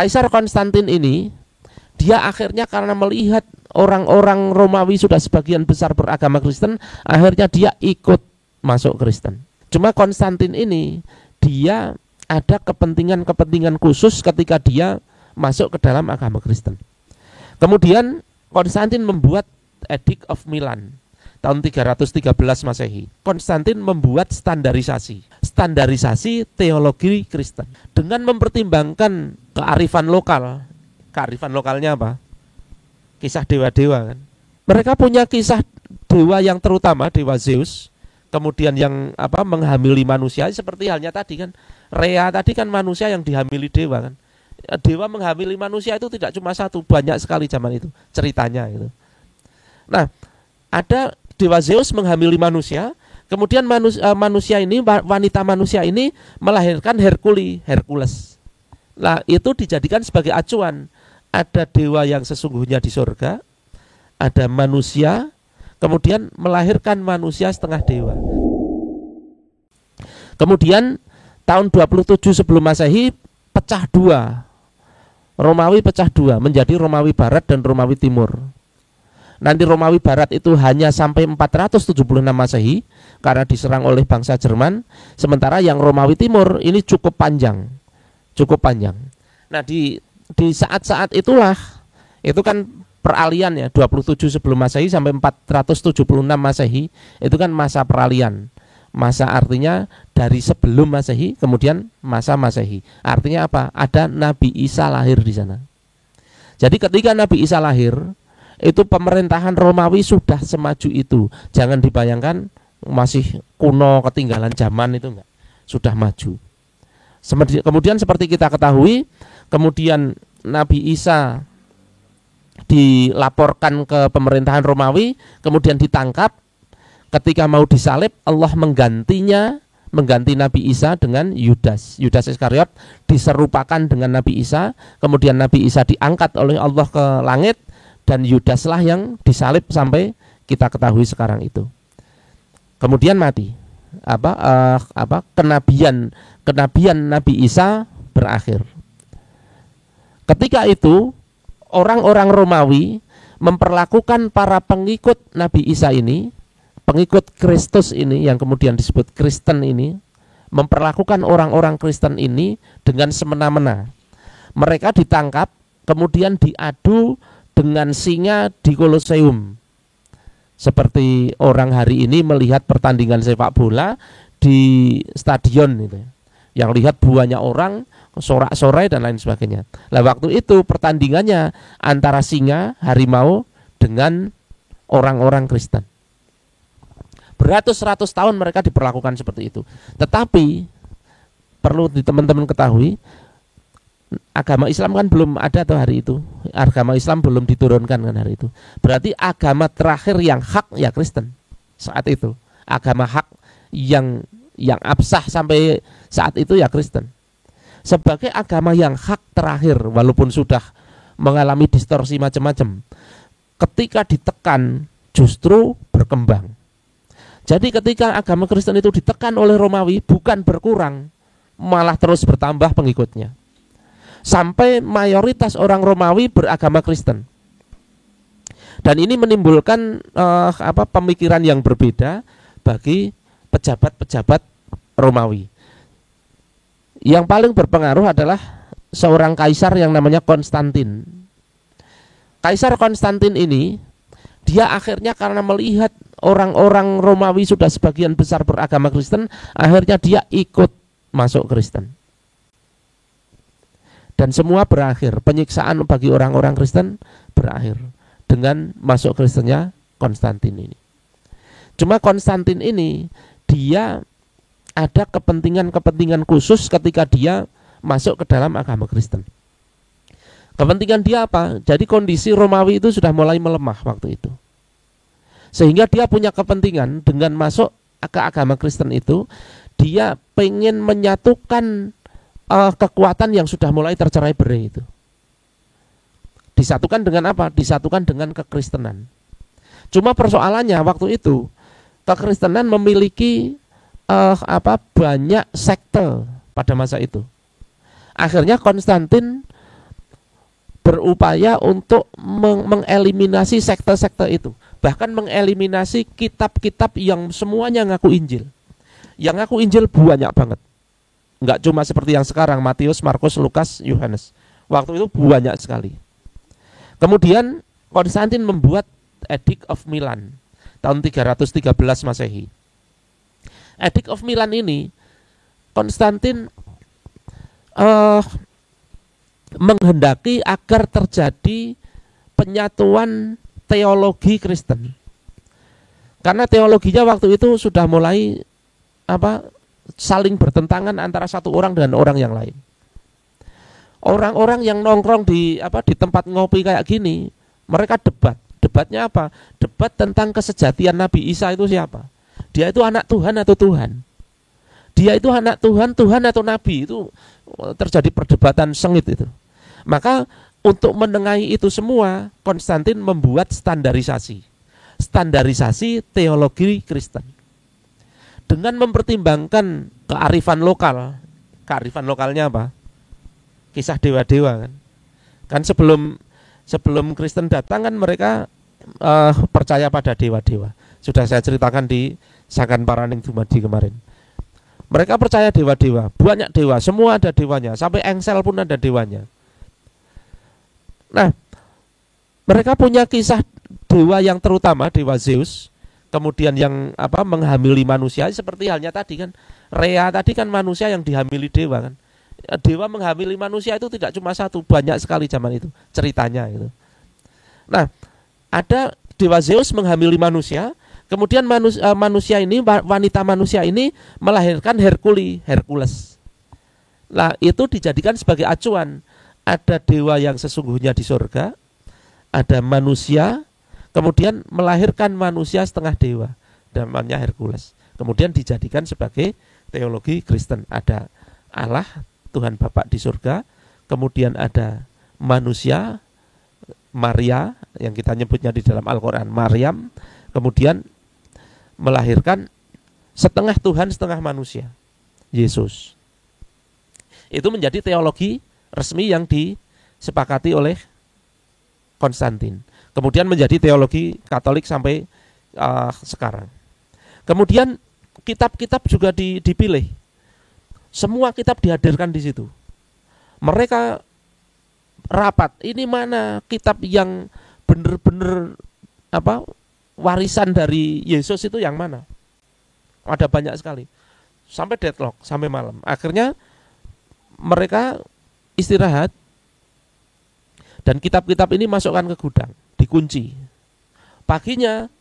Kaisar Konstantin ini, dia akhirnya karena melihat orang-orang Romawi sudah sebagian besar beragama Kristen, akhirnya dia ikut masuk Kristen. Cuma Konstantin ini, dia ada kepentingan-kepentingan khusus ketika dia masuk ke dalam agama Kristen. Kemudian Konstantin membuat Edict of Milan tahun 313 Masehi. Konstantin membuat standarisasi teologi Kristen dengan mempertimbangkan kearifan lokal. Kearifan lokalnya apa? Kisah dewa-dewa kan. Mereka punya kisah dewa yang terutama, dewa Zeus, kemudian yang menghamili manusia, seperti halnya tadi kan. Rhea tadi kan manusia yang dihamili dewa kan. Dewa menghamili manusia itu tidak cuma satu, banyak sekali zaman itu ceritanya itu. Nah, ada dewa Zeus menghamili manusia, kemudian manusia ini, wanita manusia ini melahirkan Hercules. Nah, itu dijadikan sebagai acuan. Ada dewa yang sesungguhnya di surga, ada manusia, kemudian melahirkan manusia setengah dewa. Kemudian tahun 27 sebelum Masehi pecah dua. Romawi pecah dua menjadi Romawi Barat dan Romawi Timur. Nanti Romawi Barat itu hanya sampai 476 Masehi karena diserang oleh bangsa Jerman, sementara yang Romawi Timur ini cukup panjang. Nah, di saat-saat itulah, itu kan peralihan ya, 27 sebelum Masehi sampai 476 Masehi, itu kan masa peralihan. Masa artinya dari sebelum Masehi kemudian masa Masehi. Artinya apa? Ada Nabi Isa lahir di sana. Jadi ketika Nabi Isa lahir, itu pemerintahan Romawi sudah semaju itu. Jangan dibayangkan masih kuno, ketinggalan zaman, itu enggak. Sudah maju. Kemudian seperti kita ketahui, kemudian Nabi Isa dilaporkan ke pemerintahan Romawi, kemudian ditangkap. Ketika mau disalib, Allah mengganti Nabi Isa dengan Yudas Iskariot, diserupakan dengan Nabi Isa. Kemudian Nabi Isa diangkat oleh Allah ke langit, dan Yudaslah yang disalib sampai kita ketahui sekarang itu. Kemudian mati. Kenabian Nabi Isa berakhir. Ketika itu orang-orang Romawi memperlakukan para pengikut Nabi Isa ini, pengikut Kristus ini yang kemudian disebut Kristen ini, memperlakukan orang-orang Kristen ini dengan semena-mena. Mereka ditangkap, kemudian diadu dengan singa di Koloseum. Seperti orang hari ini melihat pertandingan sepak bola di stadion itu, yang lihat banyak orang sorak-sorai dan lain sebagainya. Nah, waktu itu pertandingannya antara singa, harimau dengan orang-orang Kristen. Beratus-ratus tahun mereka diperlakukan seperti itu. Tetapi perlu teman-teman ketahui, agama Islam kan belum ada tuh hari itu. Agama Islam belum diturunkan kan hari itu. Berarti agama terakhir yang hak ya Kristen saat itu. Agama hak yang absah sampai saat itu ya Kristen. Sebagai agama yang hak terakhir, walaupun sudah mengalami distorsi macam-macam, ketika ditekan justru berkembang. Jadi ketika agama Kristen itu ditekan oleh Romawi, bukan berkurang, malah terus bertambah pengikutnya. Sampai mayoritas orang Romawi beragama Kristen. Dan ini menimbulkan pemikiran yang berbeda bagi pejabat-pejabat Romawi. Yang paling berpengaruh adalah seorang kaisar yang namanya Konstantin. Kaisar Konstantin ini, dia akhirnya karena melihat orang-orang Romawi sudah sebagian besar beragama Kristen, akhirnya dia ikut masuk Kristen. Dan semua berakhir, penyiksaan bagi orang-orang Kristen berakhir dengan masuk Kristennya Konstantin ini. Cuma Konstantin ini, dia ada kepentingan-kepentingan khusus ketika dia masuk ke dalam agama Kristen. Kepentingan dia apa? Jadi kondisi Romawi itu sudah mulai melemah waktu itu. Sehingga dia punya kepentingan dengan masuk ke agama Kristen itu, dia pengen menyatukan kekuatan yang sudah mulai tercerai-berai itu. Disatukan dengan apa? Disatukan dengan kekristenan. Cuma persoalannya waktu itu kekristenan memiliki banyak sekte pada masa itu. Akhirnya Konstantin berupaya untuk mengeliminasi sekte-sekte itu. Bahkan mengeliminasi kitab-kitab yang semuanya ngaku Injil. Yang ngaku Injil banyak banget. Enggak cuma seperti yang sekarang, Matius, Markus, Lukas, Yohanes. Waktu itu banyak sekali. Kemudian Konstantin membuat Edict of Milan tahun 313 Masehi. Edict of Milan ini Konstantin menghendaki agar terjadi penyatuan teologi Kristen. Karena teologinya waktu itu sudah mulai saling bertentangan antara satu orang dengan orang yang lain. Orang-orang yang nongkrong di tempat ngopi kayak gini, mereka debat. Debatnya apa? Debat tentang kesejatian Nabi Isa itu siapa? Dia itu anak Tuhan atau Tuhan? Dia itu anak Tuhan, Tuhan atau Nabi? Itu terjadi perdebatan sengit itu. Maka untuk menengahi itu semua, Konstantin membuat standarisasi teologi Kristen. Dengan mempertimbangkan kearifan lokal. Kearifan lokalnya apa? Kisah dewa-dewa kan. Kan sebelum Kristen datang kan mereka percaya pada dewa-dewa. Sudah saya ceritakan di Sakan Paraning Dumadi kemarin. Mereka percaya dewa-dewa, banyak dewa, semua ada dewanya, sampai engsel pun ada dewanya. Nah, mereka punya kisah dewa yang terutama, dewa Zeus, kemudian yang menghamili manusia, seperti halnya tadi kan, Rea tadi kan manusia yang dihamili dewa kan. Dewa menghamili manusia itu tidak cuma satu, banyak sekali zaman itu ceritanya itu. Nah, ada dewa Zeus menghamili manusia, kemudian manusia ini, wanita manusia ini melahirkan Hercules. Nah, itu dijadikan sebagai acuan. Ada dewa yang sesungguhnya di surga, ada manusia, kemudian melahirkan manusia setengah dewa, namanya Hercules. Kemudian dijadikan sebagai teologi Kristen. Ada Allah, Tuhan Bapa di surga, kemudian ada manusia, Maria, yang kita nyebutnya di dalam Al-Quran Maryam, kemudian melahirkan setengah Tuhan, setengah manusia, Yesus. Itu menjadi teologi resmi yang disepakati oleh Konstantin. Kemudian menjadi teologi Katolik sampai sekarang. Kemudian kitab-kitab juga dipilih. Semua kitab dihadirkan di situ. Mereka rapat. Ini mana kitab yang benar-benar warisan dari Yesus itu yang mana? Ada banyak sekali. Sampai deadlock, sampai malam. Akhirnya mereka istirahat dan kitab-kitab ini masukkan ke gudang, dikunci. Paginya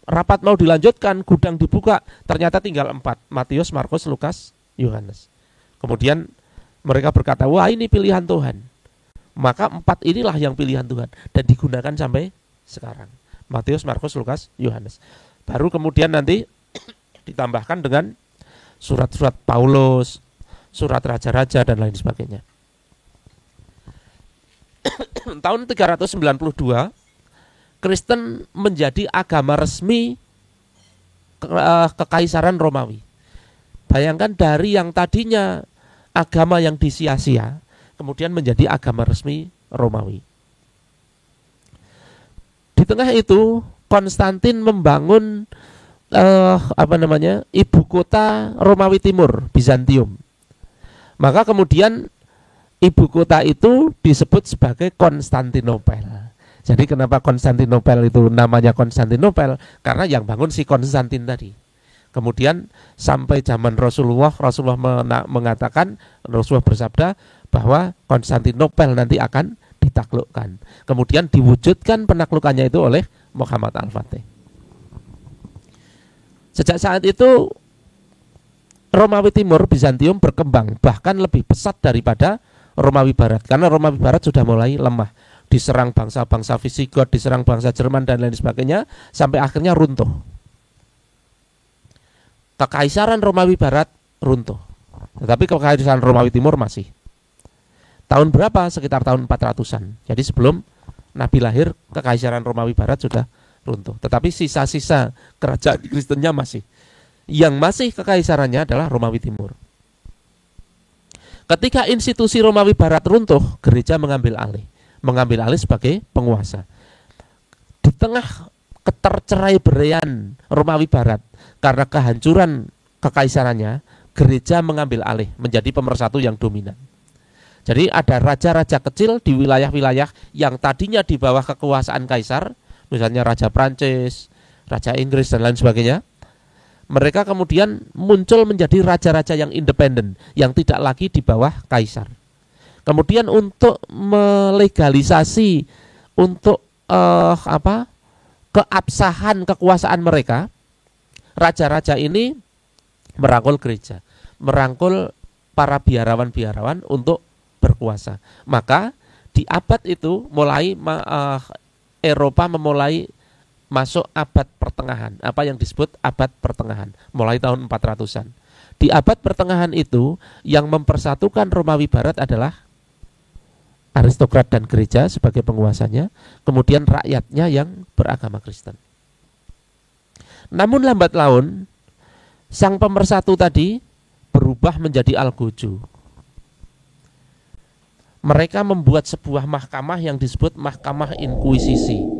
rapat mau dilanjutkan, gudang dibuka, ternyata tinggal 4, Matius, Markus, Lukas, Yohanes. Kemudian mereka berkata, wah ini pilihan Tuhan. Maka 4 inilah yang pilihan Tuhan dan digunakan sampai sekarang. Matius, Markus, Lukas, Yohanes. Baru kemudian nanti ditambahkan dengan surat-surat Paulus, surat raja-raja dan lain sebagainya. Tahun 392 Kristen menjadi agama resmi Kekaisaran Romawi. Bayangkan dari yang tadinya agama yang disia-sia, kemudian menjadi agama resmi Romawi. Di tengah itu Konstantin membangun ibu kota Romawi Timur, Bizantium. Maka kemudian ibu kota itu disebut sebagai Konstantinopel. Jadi kenapa Konstantinopel itu namanya Konstantinopel? Karena yang bangun si Konstantin tadi. Kemudian sampai zaman Rasulullah mengatakan, Rasulullah bersabda bahwa Konstantinopel nanti akan ditaklukkan. Kemudian diwujudkan penaklukannya itu oleh Muhammad Al-Fatih. Sejak saat itu Romawi Timur, Bizantium berkembang, bahkan lebih pesat daripada Romawi Barat, karena Romawi Barat sudah mulai lemah, diserang bangsa-bangsa Visigot, diserang bangsa Jerman dan lain sebagainya, sampai akhirnya runtuh. Kekaisaran Romawi Barat runtuh, tetapi Kekaisaran Romawi Timur masih. Tahun berapa? Sekitar tahun 400-an. Jadi sebelum Nabi lahir, Kekaisaran Romawi Barat sudah runtuh, tetapi sisa-sisa kerajaan Kristennya masih. Yang masih kekaisarannya adalah Romawi Timur. Ketika institusi Romawi Barat runtuh, gereja mengambil alih. mengambil alih sebagai penguasa. Di tengah keterceraiberaian Romawi Barat karena kehancuran kekaisarannya, gereja mengambil alih menjadi pemersatu yang dominan. Jadi ada raja-raja kecil di wilayah-wilayah yang tadinya di bawah kekuasaan kaisar, misalnya Raja Prancis, Raja Inggris dan lain sebagainya. Mereka kemudian muncul menjadi raja-raja yang independen, yang tidak lagi di bawah kaisar. Kemudian untuk melegalisasi, untuk keabsahan kekuasaan mereka, raja-raja ini merangkul gereja, merangkul para biarawan-biarawan untuk berkuasa. Maka di abad itu mulai Eropa memulai masuk abad pertengahan, apa yang disebut abad pertengahan, mulai tahun 400-an. Di abad pertengahan itu yang mempersatukan Romawi Barat adalah aristokrat dan gereja sebagai penguasanya, kemudian rakyatnya yang beragama Kristen. Namun lambat laun sang pemersatu tadi berubah menjadi algojo. Mereka membuat sebuah mahkamah yang disebut Mahkamah Inkuisisi.